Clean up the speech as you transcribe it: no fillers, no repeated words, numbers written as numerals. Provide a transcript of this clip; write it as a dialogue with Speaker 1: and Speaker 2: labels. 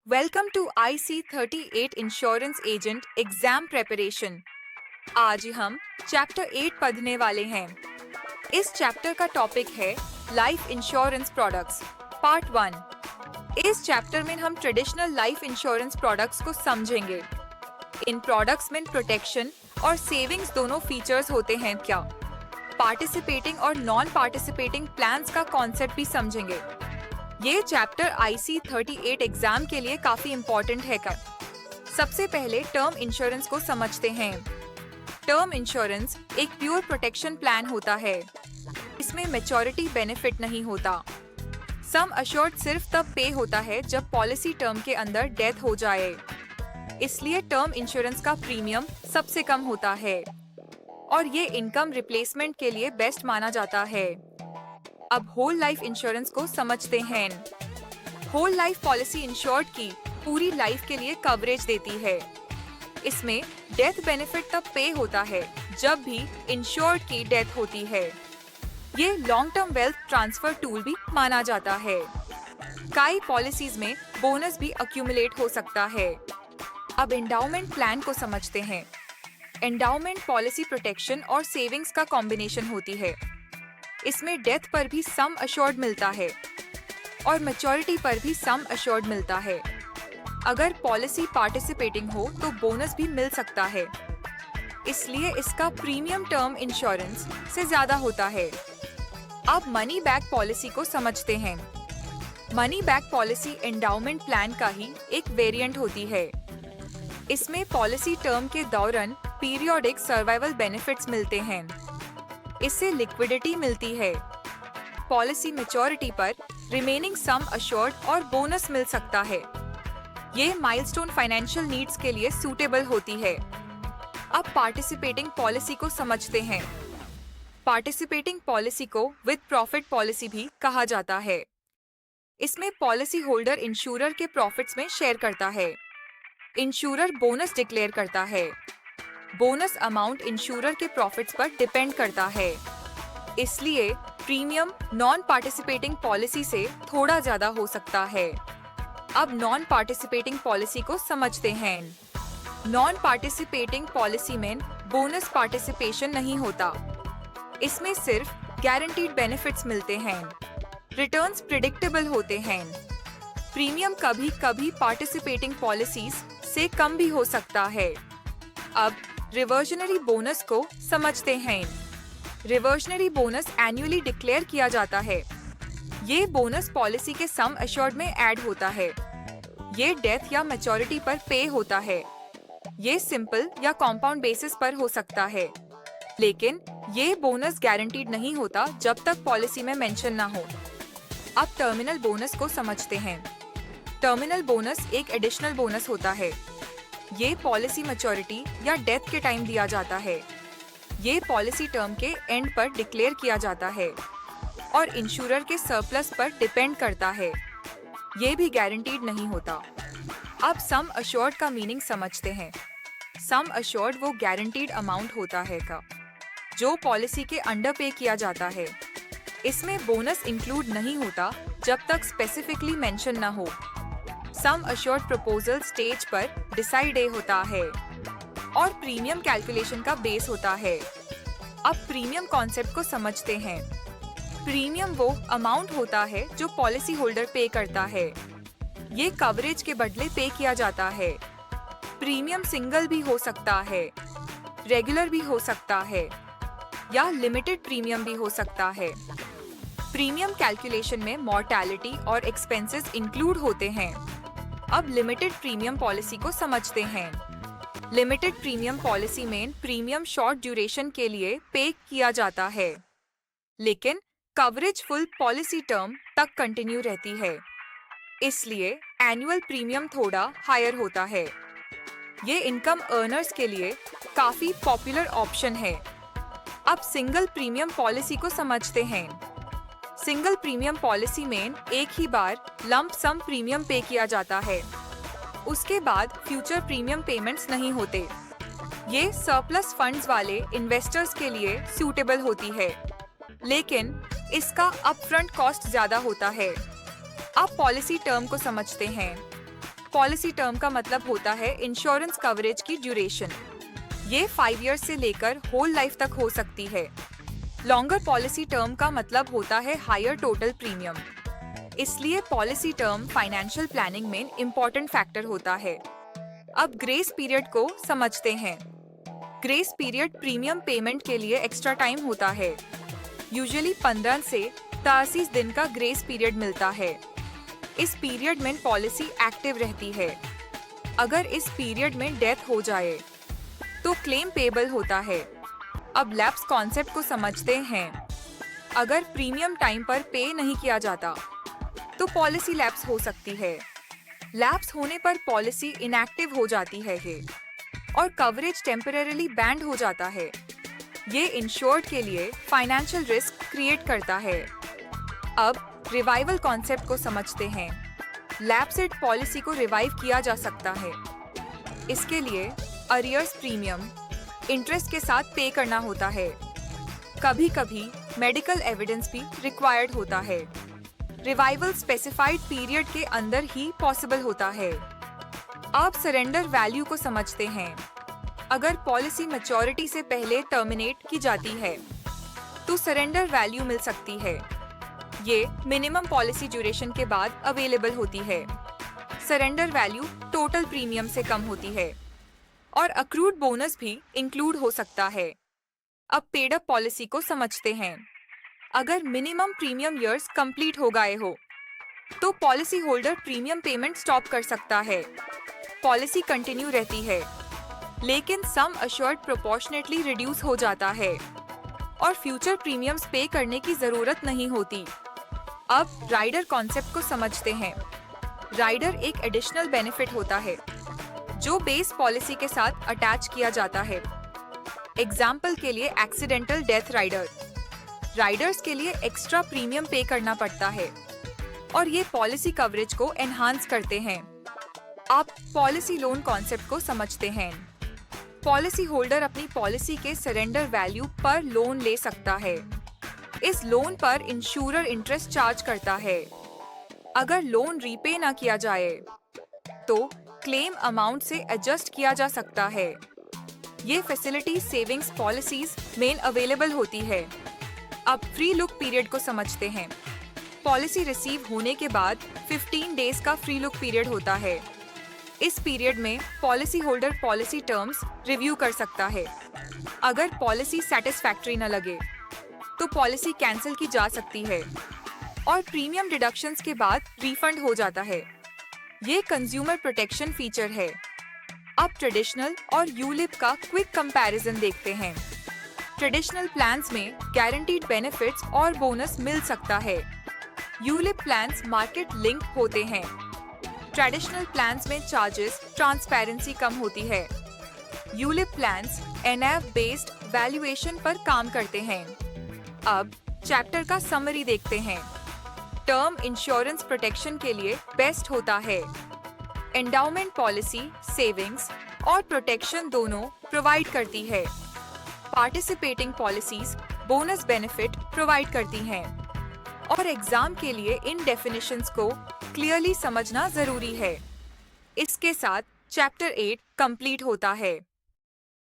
Speaker 1: Welcome to IC38 insurance agent exam preparation. आज हम chapter 8 पढ़ने वाले हैं। इस चैप्टर का टॉपिक है लाइफ इंश्योरेंस प्रोडक्ट्स पार्ट 1। इस चैप्टर में हम ट्रेडिशनल लाइफ इंश्योरेंस प्रोडक्ट्स को समझेंगे। इन प्रोडक्ट्स में प्रोटेक्शन और सेविंग्स दोनों फीचर्स होते हैं क्या, पार्टिसिपेटिंग और नॉन पार्टिसिपेटिंग प्लान्स का कॉन्सेप्ट भी समझेंगे। ये चैप्टर IC38 एग्जाम के लिए काफी इम्पोर्टेंट है का। सबसे पहले टर्म इंश्योरेंस को समझते हैं। टर्म इंश्योरेंस एक प्योर प्रोटेक्शन प्लान होता है। इसमें मैच्योरिटी बेनिफिट नहीं होता। सम अश्योर्ड सिर्फ तब पे होता है जब पॉलिसी टर्म के अंदर डेथ हो जाए। इसलिए टर्म इंश्योरेंस का प्रीमियम सबसे कम होता है और ये इनकम रिप्लेसमेंट के लिए बेस्ट माना जाता है। अब होल लाइफ इंश्योरेंस को समझते हैं। होल लाइफ पॉलिसी इंश्योर्ड की पूरी लाइफ के लिए कवरेज देती है। इसमें डेथ बेनिफिट तब पे होता है जब भी इंश्योर्ड की डेथ होती है। ये long term wealth transfer tool भी माना जाता है। कई पॉलिसीज में बोनस भी अक्यूमुलेट हो सकता है। अब एंडाउमेंट प्लान को समझते हैं। एंडाउमेंट पॉलिसी प्रोटेक्शन और सेविंग्स का कॉम्बिनेशन होती है। इसमें डेथ पर भी सम अश्योर्ड मिलता है और मैच्योरिटी पर भी सम अश्योर्ड मिलता है। अगर पॉलिसी पार्टिसिपेटिंग हो तो बोनस भी मिल सकता है। इसलिए इसका प्रीमियम टर्म इंश्योरेंस से ज्यादा होता है। अब मनी बैक पॉलिसी को समझते हैं। Money back policy endowment plan का ही एक वेरिएंट होती है। इसमें पॉलिसी टर्म के दौरान पीरियोडिक सर्वाइवल बेनिफिट्स मिलते हैं। इससे लिक्विडिटी मिलती है। पॉलिसी मैच्योरिटी पर रिमेनिंग सम अश्योर्ड और बोनस मिल सकता है। ये माइलस्टोन फाइनेंशियल नीड्स के लिए सूटेबल होती है। अब पार्टिसिपेटिंग पॉलिसी को समझते हैं। पार्टिसिपेटिंग पॉलिसी को विद प्रॉफिट पॉलिसी भी कहा जाता है। इसमें पॉलिसी होल्डर इंश्योरर के प्रॉफिट्स में शेयर करता है। इंश्योरर बोनस डिक्लेयर करता है। बोनस अमाउंट इंश्योरर के प्रॉफिट्स पर डिपेंड करता है। इसलिए प्रीमियम नॉन पार्टिसिपेटिंग पॉलिसी से थोड़ा ज्यादा हो सकता है। अब नॉन पार्टिसिपेटिंग पॉलिसी को समझते हैं। नॉन पार्टिसिपेटिंग पॉलिसी में बोनस पार्टिसिपेशन नहीं होता। इसमें सिर्फ गारंटीड बेनिफिट्स मिलते हैं। रिटर्न्स प्रिडिक्टेबल होते हैं। प्रीमियम कभी कभी पार्टिसिपेटिंग पॉलिसीज से कम भी हो सकता है। अब रिवर्जनरी बोनस को समझते हैं। रिवर्जनरी बोनस एनुअली डिक्लेयर किया जाता है। ये बोनस पॉलिसी के सम अश्योर्ड में ऐड होता है। ये डेथ या मैच्योरिटी पर पे होता है। ये सिंपल या कॉम्पाउंड बेसिस पर हो सकता है, लेकिन ये बोनस गारंटीड नहीं होता जब तक पॉलिसी में मेंशन ना हो। अब टर्मिनल बोनस को समझते हैं। टर्मिनल बोनस एक एडिशनल बोनस होता है। ये पॉलिसी मैच्योरिटी या डेथ के टाइम दिया जाता है। ये पॉलिसी टर्म के एंड पर डिक्लेयर किया जाता है और इंश्योरर के सरप्लस पर डिपेंड करता है। ये भी गारंटीड नहीं होता। अब सम अश्योर्ड का मीनिंग समझते हैं। सम अश्योर्ड वो गारंटीड अमाउंट होता है का जो पॉलिसी के अंडर पे किया जाता है। इसमें बोनस इंक्लूड नहीं होता जब तक स्पेसिफिकली मेंशन न हो। सम अश्योर्ड प्रपोजल स्टेज पर डिसाइड होता है और प्रीमियम कैलकुलेशन का बेस होता है। अब प्रीमियम कॉन्सेप्ट को समझते हैं। प्रीमियम वो अमाउंट होता है जो पॉलिसी होल्डर पे करता है। ये कवरेज के बदले पे किया जाता है। प्रीमियम सिंगल भी हो सकता है, रेगुलर भी हो सकता है या लिमिटेड प्रीमियम भी हो सकता है। प्रीमियम कैलकुलेशन में मॉर्टैलिटी और एक्सपेंसेस इंक्लूड होते हैं। अब लिमिटेड प्रीमियम पॉलिसी को समझते हैं। लिमिटेड प्रीमियम पॉलिसी में प्रीमियम शॉर्ट ड्यूरेशन के लिए पे किया जाता है, लेकिन कवरेज फुल पॉलिसी टर्म तक कंटिन्यू रहती है। इसलिए एनुअल प्रीमियम थोड़ा हायर होता है। ये इनकम अर्नर्स के लिए काफी पॉपुलर ऑप्शन है। अब सिंगल प्रीमियम पॉलिसी को समझते हैं। सिंगल प्रीमियम पॉलिसी में एक ही बार लंप सम प्रीमियम पे किया जाता है। उसके बाद फ्यूचर प्रीमियम पेमेंट्स नहीं होते। ये सरप्लस फंड्स वाले इन्वेस्टर्स के लिए सूटेबल होती है, लेकिन इसका अपफ्रंट कॉस्ट ज्यादा होता है। अब पॉलिसी टर्म को समझते हैं। पॉलिसी टर्म का मतलब होता है इंश्योरेंस कवरेज की ड्यूरेशन। ये 5 इयर्स से लेकर होल लाइफ तक हो सकती है। लॉन्गर पॉलिसी टर्म का मतलब होता है हायर टोटल प्रीमियम। इसलिए पॉलिसी टर्म फाइनेंशियल प्लानिंग में इम्पोर्टेंट फैक्टर होता है। अब ग्रेस पीरियड को समझते हैं। ग्रेस पीरियड प्रीमियम पेमेंट के लिए एक्स्ट्रा टाइम होता है। यूजुअली 15 से 83 दिन का ग्रेस पीरियड मिलता है। इस पीरियड में पॉलिसी एक्टिव रहती है। अगर इस पीरियड में डेथ हो जाए तो क्लेम पेबल होता है। अब लैप्स कॉन्सेप्ट को समझते हैं। अगर प्रीमियम टाइम पर पे नहीं किया जाता तो पॉलिसी लैप्स हो सकती है। लैप्स होने पर पॉलिसी इनएक्टिव हो जाती है और कवरेज टेम्परेरीली बैंड हो जाता है। ये इंश्योर्ड के लिए फाइनेंशियल रिस्क क्रिएट करता है। अब रिवाइवल कॉन्सेप्ट को समझते हैं। लैप्सेड पॉलिसी को रिवाइव किया जा सकता है। इसके लिए अरियर्स प्रीमियम इंटरेस्ट के साथ पे करना होता है। कभी कभी मेडिकल एविडेंस भी रिक्वायर्ड होता है। रिवाइवल स्पेसिफाइड पीरियड के अंदर ही पॉसिबल होता है। आप सरेंडर वैल्यू को समझते हैं। अगर पॉलिसी मैच्योरिटी से पहले टर्मिनेट की जाती है तो सरेंडर वैल्यू मिल सकती है। ये मिनिमम पॉलिसी ड्यूरेशन के बाद अवेलेबल होती है। सरेंडर वैल्यू टोटल प्रीमियम से कम होती है और अक्रूड बोनस भी इंक्लूड हो सकता है। अब पेड अप पॉलिसी को समझते हैं। अगर मिनिमम प्रीमियम ईयर्स कंप्लीट हो गए हो तो policy holder premium payment stop कर सकता है। पॉलिसी कंटिन्यू रहती है लेकिन सम अश्योर्ड प्रोपोर्शनेटली रिड्यूस हो जाता है और फ्यूचर प्रीमियम्स पे करने की जरूरत नहीं होती। अब राइडर कॉन्सेप्ट को समझते हैं। राइडर एक एडिशनल बेनिफिट होता है जो बेस पॉलिसी के साथ अटैच किया जाता है। एग्जाम्पल के लिए एक्सीडेंटल डेथ राइडर। राइडर्स के लिए एक्स्ट्रा प्रीमियम पे करना पड़ता है और ये पॉलिसी कवरेज को एनहांस करते हैं। आप पॉलिसी लोन कॉन्सेप्ट को समझते हैं। पॉलिसी होल्डर अपनी पॉलिसी के सरेंडर वैल्यू पर लोन ले सकता है। इस लोन पर इंश्योरर इंटरेस्ट चार्ज करता है। अगर लोन रीपे ना किया जाए तो क्लेम अमाउंट से एडजस्ट किया जा सकता है। ये फैसिलिटी सेविंग्स पॉलिसीज में अवेलेबल होती है। अब फ्री लुक पीरियड को समझते हैं। पॉलिसी रिसीव होने के बाद 15 डेज का फ्री लुक पीरियड होता है। इस पीरियड में policy holder policy terms review कर सकता है। अगर पॉलिसी सेटिस्फैक्टरी न लगे तो पॉलिसी कैंसिल की जा सकती है और प्रीमियम डिडक्शंस के बाद रिफंड हो जाता है। ये कंज्यूमर प्रोटेक्शन फीचर है। अब ट्रेडिशनल और यूलिप का क्विक कंपैरिजन देखते हैं। ट्रेडिशनल प्लान्स में गारंटीड बेनिफिट्स और बोनस मिल सकता है। यूलिप प्लान्स मार्केट लिंक होते हैं। ट्रेडिशनल प्लान्स में चार्जेस ट्रांसपेरेंसी कम होती है। ULIP plans NF based valuation पर काम करते हैं। अब चैप्टर का समरी देखते हैं। टर्म इंश्योरेंस प्रोटेक्शन के लिए बेस्ट होता है। एंडाउमेंट पॉलिसी सेविंग्स और प्रोटेक्शन दोनों प्रोवाइड करती है। Participating policies bonus benefit provide करती हैं और एग्जाम के लिए इन डेफिनेशंस को क्लियरली समझना जरूरी है। इसके साथ चैप्टर 8 कंप्लीट होता है।